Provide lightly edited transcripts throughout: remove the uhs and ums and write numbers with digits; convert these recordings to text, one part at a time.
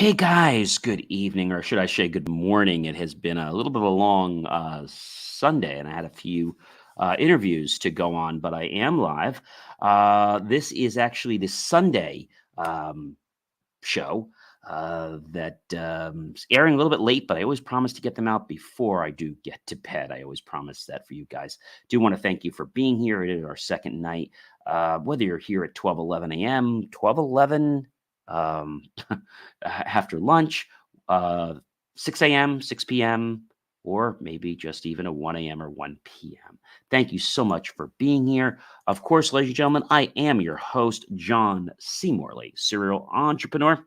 Hey guys, good evening, or should I say good morning? It has been a little bit of a long Sunday, and I had a few interviews to go on, but I am live. This is actually the Sunday um, show that is airing a little bit late, but I always promise to get them out before I do get to bed. I always promise that for you guys. Do want to thank you for being here. It is our second night. Whether you're here at 12:11 a.m., 12:11 um, after lunch, uh, 6 a.m., 6 p.m., or maybe just even a 1 a.m. or 1 p.m. Thank you so much for being here. Of course, ladies and gentlemen, I am your host, John C. Morley, serial entrepreneur.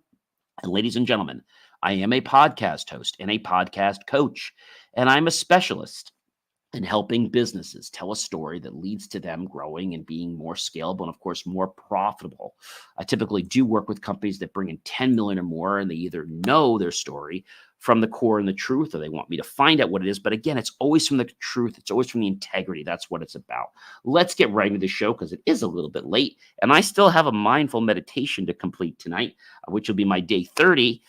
And ladies and gentlemen, I am a podcast host and a podcast coach, and I'm a specialist and helping businesses tell a story that leads to them growing and being more scalable and of course more profitable. I typically do work with companies that bring in 10 million or more, and they either know their story from the core and the truth, or they want me to find out what it is. But again, it's always from the truth. It's always from the integrity. That's what it's about. Let's get right into the show because it is a little bit late, and I still have a mindful meditation to complete tonight, which will be my day 30.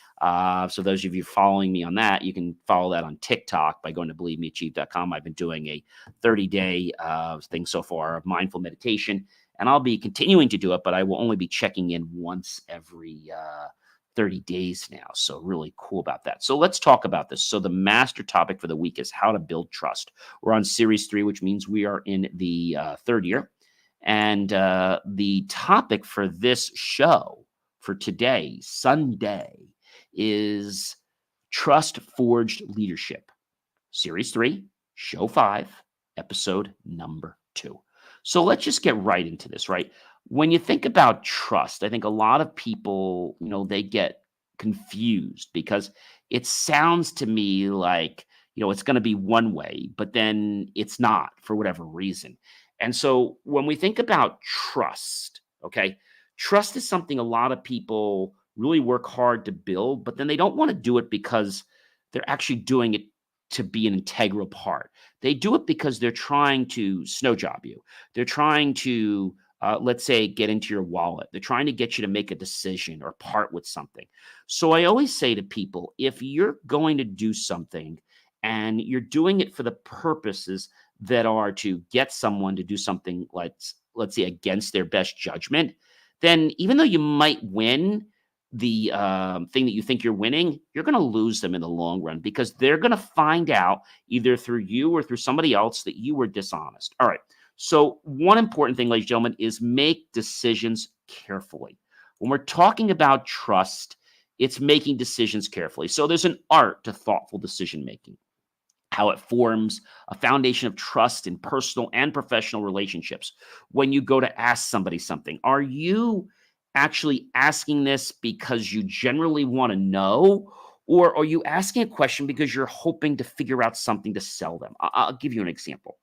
So those of you following me on that, you can follow that on TikTok by going to believemeachieve.com. I've been doing a 30-day thing so far of mindful meditation, and I'll be continuing to do it, but I will only be checking in once every 30 days now. So really cool about that. So let's talk about this. So the master topic for the week is how to build trust. We're on series 3, which means we are in the third year. And the topic for this show for today, Sunday, is Trust Forged Leadership, Series 3, Show 5, Episode number 2. So let's just get right into this, right? When you think about trust, I think a lot of people, they get confused because it sounds to me like, it's going to be one way, but then it's not for whatever reason. And so when we think about trust, okay, trust is something a lot of people really work hard to build, but then they don't want to do it because they're actually doing it to be an integral part. They do it because they're trying to snow job you. They're trying to, let's say, get into your wallet. They're trying to get you to make a decision or part with something. So I always say to people, if you're going to do something and you're doing it for the purposes that are to get someone to do something like, let's say, against their best judgment, then even though you might win the thing that you think you're winning, you're going to lose them in the long run because they're going to find out either through you or through somebody else that you were dishonest. All right. So one important thing, ladies and gentlemen, is make decisions carefully. When we're talking about trust, it's making decisions carefully. So there's an art to thoughtful decision making, how it forms a foundation of trust in personal and professional relationships. When you go to ask somebody something, are you actually asking this because you generally want to know? Or are you asking a question because you're hoping to figure out something to sell them? I'll give you an example.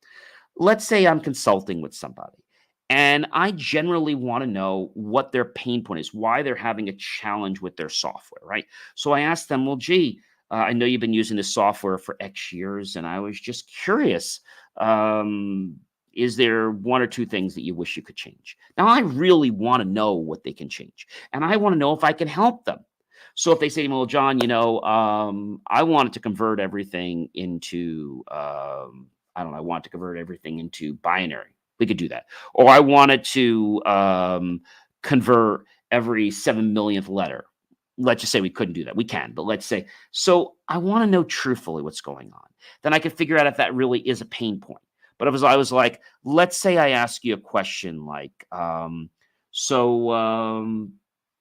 Let's say I'm consulting with somebody and I generally want to know what their pain point is, why they're having a challenge with their software, right? So I ask them, well, gee, I know you've been using this software for X years, and I was just curious. Is there one or two things that you wish you could change? Now, I really want to know what they can change, and I want to know if I can help them. So if they say, well, John, I wanted to convert everything into, I don't know, I want to convert everything into binary. We could do that. Or I wanted to convert every 7 millionth letter. Let's just say we couldn't do that. We can, but let's say. So I want to know truthfully what's going on. Then I can figure out if that really is a pain point. But if I was like, let's say I ask you a question like, so,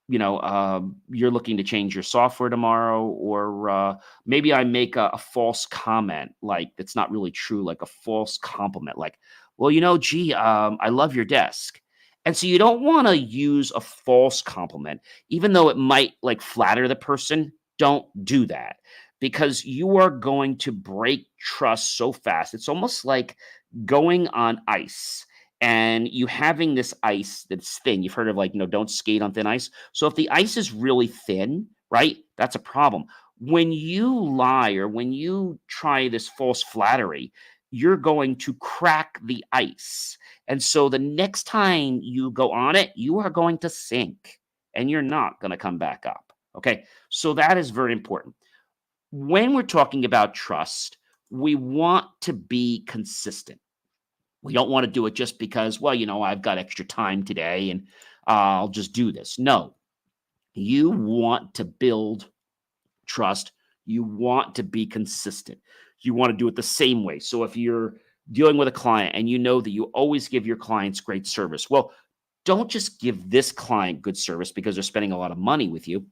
you're looking to change your software tomorrow, or maybe I make a false comment, like that's not really true, like a false compliment, like, well, gee, I love your desk. And so you don't want to use a false compliment, even though it might like flatter the person. Don't do that because you are going to break trust so fast. It's almost like going on ice and you having this ice that's thin. You've heard of like, don't skate on thin ice. So if the ice is really thin, right, that's a problem. When you lie or when you try this false flattery, you're going to crack the ice. And so the next time you go on it, you are going to sink and you're not going to come back up. Okay. So that is very important. When we're talking about trust, we want to be consistent. We don't want to do it just because, well, I've got extra time today and I'll just do this. No, you want to build trust. You want to be consistent. You want to do it the same way. So if you're dealing with a client and you know that you always give your clients great service, well, don't just give this client good service because they're spending a lot of money with you.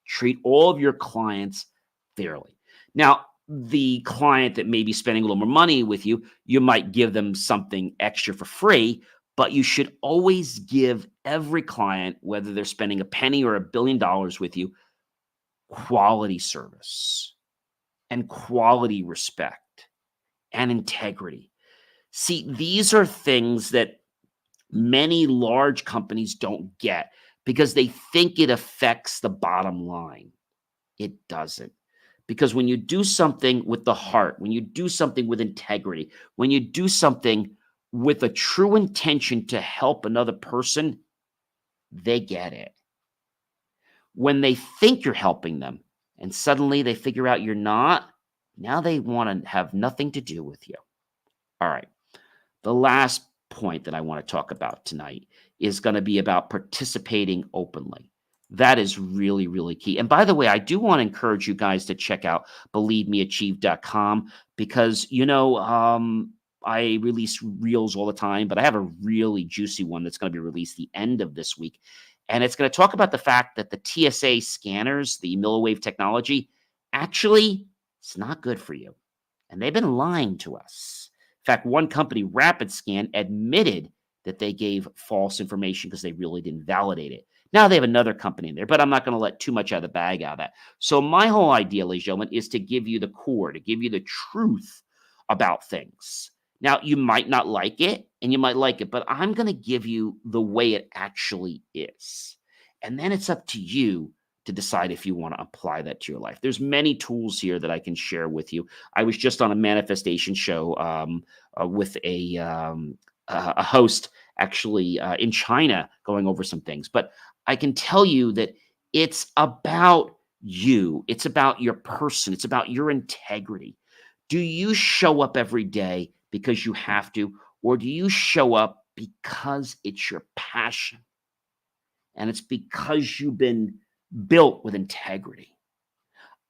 Treat all of your clients fairly. Now, the client that may be spending a little more money with you, you might give them something extra for free, but you should always give every client, whether they're spending a penny or $1 billion with you, quality service and quality respect and integrity. See, these are things that many large companies don't get because they think it affects the bottom line. It doesn't. Because when you do something with the heart, when you do something with integrity, when you do something with a true intention to help another person, they get it. When they think you're helping them and suddenly they figure out you're not, now they want to have nothing to do with you. All right. The last point that I want to talk about tonight is going to be about participating openly. That is really, really key. And by the way, I do want to encourage you guys to check out believemeachieve.com because, I release reels all the time, but I have a really juicy one that's going to be released the end of this week. And it's going to talk about the fact that the TSA scanners, the milliwave technology, actually, it's not good for you. And they've been lying to us. In fact, one company, RapidScan, admitted that they gave false information because they really didn't validate it. Now they have another company in there, but I'm not going to let too much out of the bag out of that. So my whole idea, ladies and gentlemen, is to give you the core, to give you the truth about things. Now, you might not like it and you might like it, but I'm going to give you the way it actually is. And then it's up to you to decide if you want to apply that to your life. There's many tools here that I can share with you. I was just on a manifestation show with a host actually in China going over some things. But I can tell you that it's about you. It's about your person. It's about your integrity. Do you show up every day because you have to, or do you show up because it's your passion? And it's because you've been built with integrity.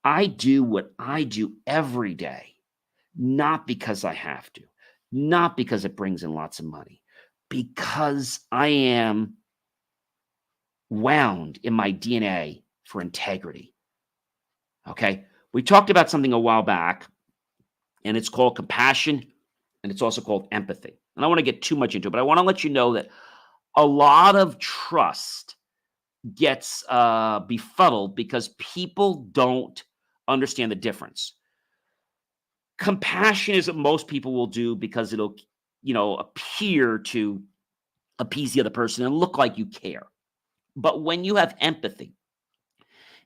I do what I do every day, not because I have to, not because it brings in lots of money, because I am wound in my DNA for integrity. Okay. We talked about something a while back, and it's called compassion, and it's also called empathy. And I don't want to get too much into it, but I want to let you know that a lot of trust gets befuddled because people don't understand the difference. Compassion is what most people will do because it'll, appear to appease the other person and look like you care. But when you have empathy,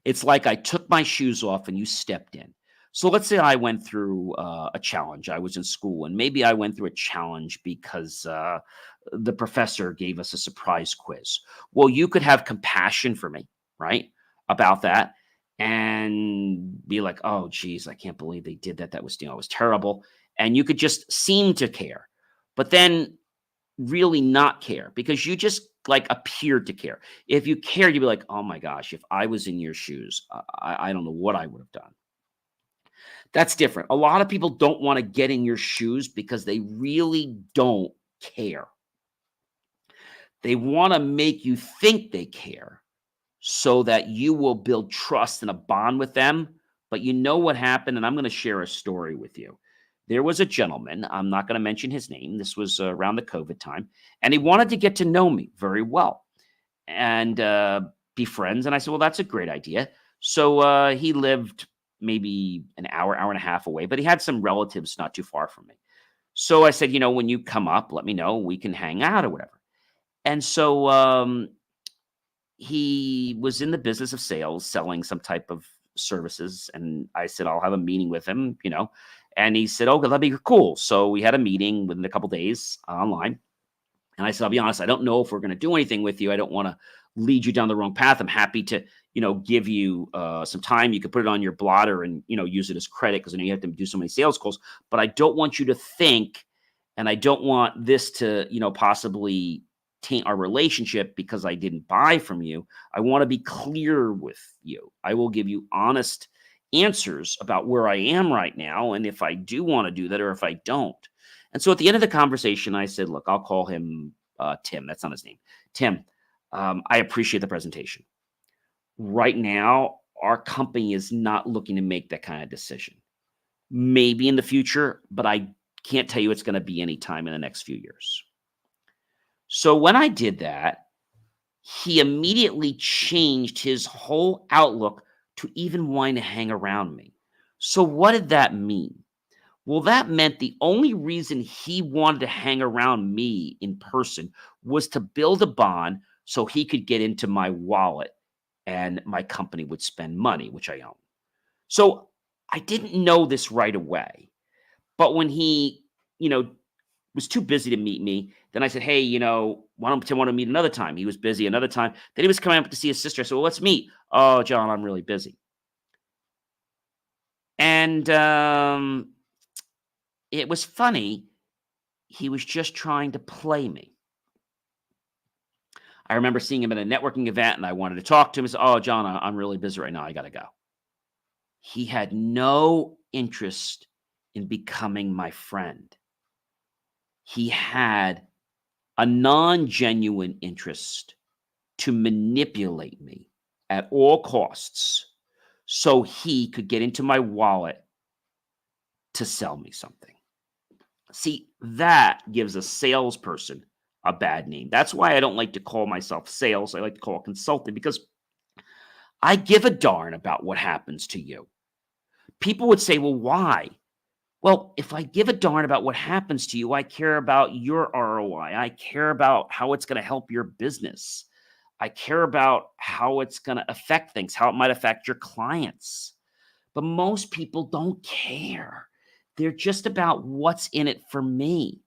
it's like I took my shoes off and you stepped in. So let's say I went through a challenge. I was in school, and maybe I went through a challenge because the professor gave us a surprise quiz. Well, you could have compassion for me, right, about that, and be like, "Oh, geez, I can't believe they did that. That was, it was terrible." And you could just seem to care, but then really not care because you just like appeared to care. If you cared, you'd be like, "Oh my gosh, if I was in your shoes, I don't know what I would have done." That's different. A lot of people don't want to get in your shoes because they really don't care. They want to make you think they care so that you will build trust and a bond with them. But you know what happened? And I'm going to share a story with you. There was a gentleman, I'm not going to mention his name. This was around the COVID time, and he wanted to get to know me very well and be friends. And I said, well, that's a great idea. So he lived maybe an hour, hour and a half away, but he had some relatives not too far from me. So I said, when you come up, let me know. We can hang out or whatever. And so he was in the business of sales, selling some type of services. And I said, I'll have a meeting with him, and he said, okay, that'd be cool. So we had a meeting within a couple of days online. And I said, I'll be honest, I don't know if we're going to do anything with you. I don't want to lead you down the wrong path. I'm happy to, give you some time. You could put it on your blotter and, use it as credit because I know you have to do so many sales calls. But I don't want you to think, and I don't want this to, possibly taint our relationship because I didn't buy from you. I want to be clear with you. I will give you honest answers about where I am right now and if I do want to do that or if I don't. And so at the end of the conversation, I said, look, I'll call him Tim. That's not his name. Tim, I appreciate the presentation. Right now, our company is not looking to make that kind of decision. Maybe in the future, but I can't tell you it's going to be any time in the next few years. So when I did that, he immediately changed his whole outlook to even wanting to hang around me. So what did that mean? Well, that meant the only reason he wanted to hang around me in person was to build a bond so he could get into my wallet and my company would spend money, which I own. So I didn't know this right away. But when he, was too busy to meet me, then I said, hey, why don't Tim want to meet another time? He was busy another time. Then he was coming up to see his sister. I said, well, let's meet. Oh, John, I'm really busy. And it was funny. He was just trying to play me. I remember seeing him at a networking event and I wanted to talk to him. He said, oh, John, I'm really busy right now. I got to go. He had no interest in becoming my friend. He had a non-genuine interest to manipulate me at all costs so he could get into my wallet to sell me something. See, that gives a salesperson a bad name. That's why I don't like to call myself sales. I like to call it consulting because I give a darn about what happens to you. People would say, well, why? Well, if I give a darn about what happens to you, I care about your ROI. I care about how it's going to help your business. I care about how it's going to affect things, how it might affect your clients. But most people don't care. They're just about what's in it for me.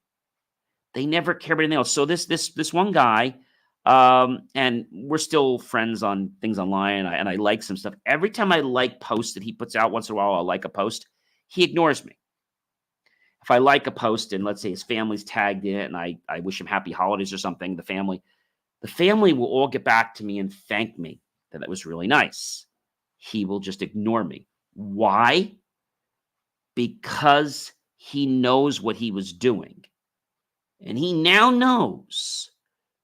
They never care about anything else. So this one guy, and we're still friends on things online, and I like some stuff. Every time I like posts that he puts out, once in a while I'll like a post, he ignores me. If I like a post and let's say his family's tagged in it and I wish him happy holidays or something, the family will all get back to me and thank me that was really nice. He will just ignore me. Why? Because he knows what he was doing. And he now knows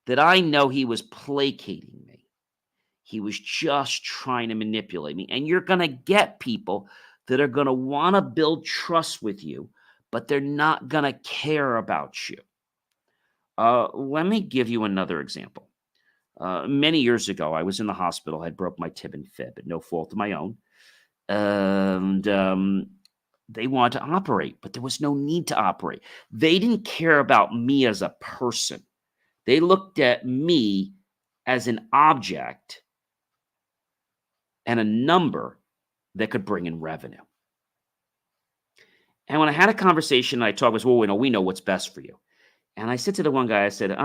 that I know he was placating me. He was just trying to manipulate me. And you're going to get people that are going to want to build trust with you, but they're not going to care about you. Let me give you another example. Many years ago, I was in the hospital. I broke my tib and fib at no fault of my own. And they wanted to operate, but there was no need to operate. They didn't care about me as a person. They looked at me as an object and a number that could bring in revenue. And when I had a conversation, I talked with, well, we know what's best for you. And I said to the one guy, I said,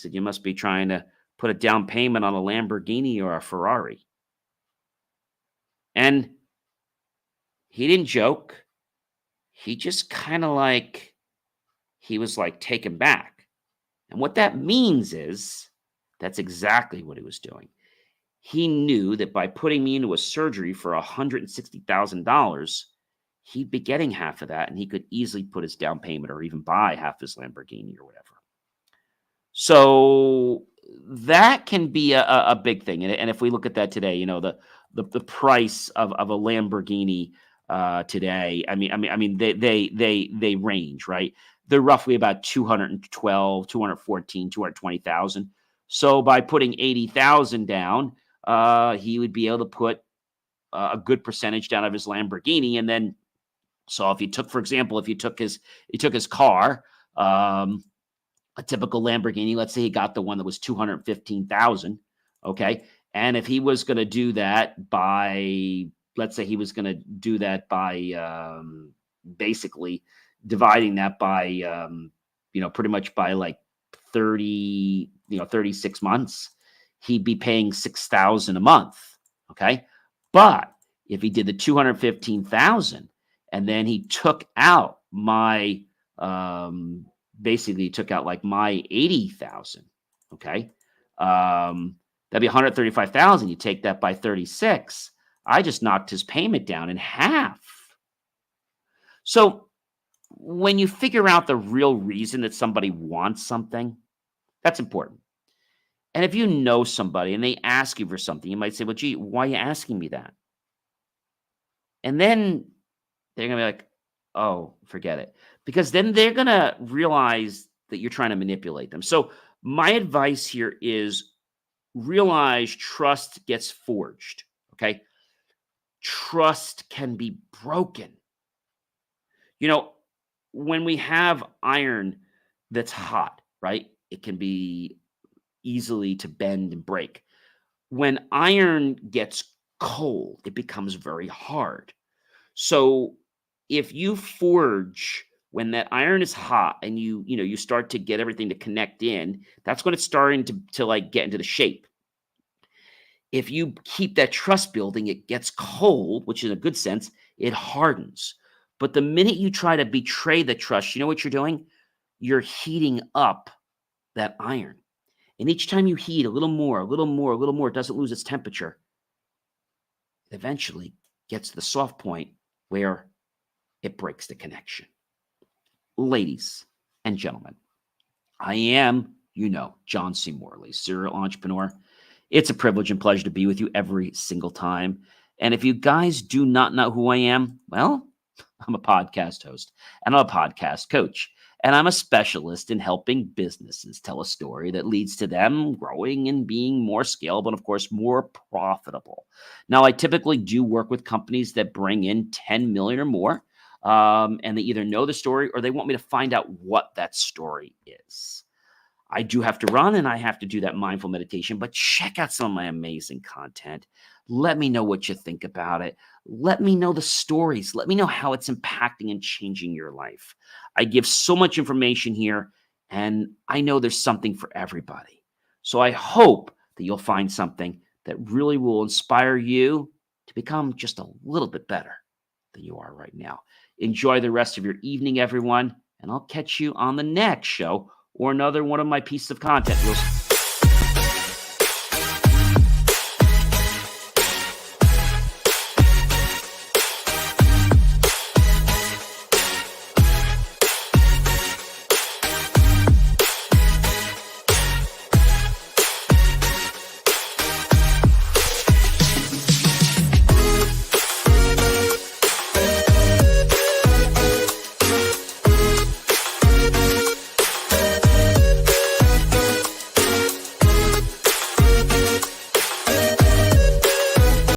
you must be trying to put a down payment on a Lamborghini or a Ferrari. And he didn't joke. He just kind of he was taken back. And what that means is that's exactly what he was doing. He knew that by putting me into a surgery for $160,000, he'd be getting half of that, and he could easily put his down payment or even buy half his Lamborghini or whatever. So that can be a big thing. And if we look at that today, the price of a Lamborghini today, they range, right? They're roughly about 212, 214, 220,000. So by putting 80,000 down, he would be able to put a good percentage down of his Lamborghini. And then, so if you took, for example, he took his car, a typical Lamborghini, let's say he got the one that was 215,000. Okay. And if he was going to do that by, let's say he was going to do that by basically dividing that by, pretty much by 30, 36 months, he'd be paying $6,000 a month. Okay. But if he did the 215,000 and then he took out my, um, basically he took out like my 80,000. Okay. That'd be 135,000. You take that by 36. I just knocked his payment down in half. So when you figure out the real reason that somebody wants something, that's important. And if you know somebody and they ask you for something, you might say, well, gee, why are you asking me that? And then they're going to be like, oh, forget it. Because then they're going to realize that you're trying to manipulate them. So my advice here is realize trust gets forged. Okay. Trust can be broken. You know, when we have iron that's hot, right? It can be easily to bend and break. When iron gets cold, it becomes very hard. So if you forge when that iron is hot and you start to get everything to connect in, that's when it's starting to like get into the shape. If you keep that trust building, it gets cold, which in a good sense, it hardens. But the minute you try to betray the trust, you know what you're doing? You're heating up that iron. And each time you heat a little more, a little more, a little more, it doesn't lose its temperature. It eventually gets to the soft point where it breaks the connection. Ladies and gentlemen, I am, John C. Morley, serial entrepreneur. It's a privilege and pleasure to be with you every single time. And if you guys do not know who I am, well, I'm a podcast host and I'm a podcast coach. And I'm a specialist in helping businesses tell a story that leads to them growing and being more scalable and, of course, more profitable. Now, I typically do work with companies that bring in 10 million or more, and they either know the story or they want me to find out what that story is. I do have to run and I have to do that mindful meditation, but check out some of my amazing content. Let me know what you think about it. Let me know the stories. Let me know how it's impacting and changing your life. I give so much information here, and I know there's something for everybody. So I hope that you'll find something that really will inspire you to become just a little bit better than you are right now. Enjoy the rest of your evening, everyone, and I'll catch you on the next show or another one of my pieces of content.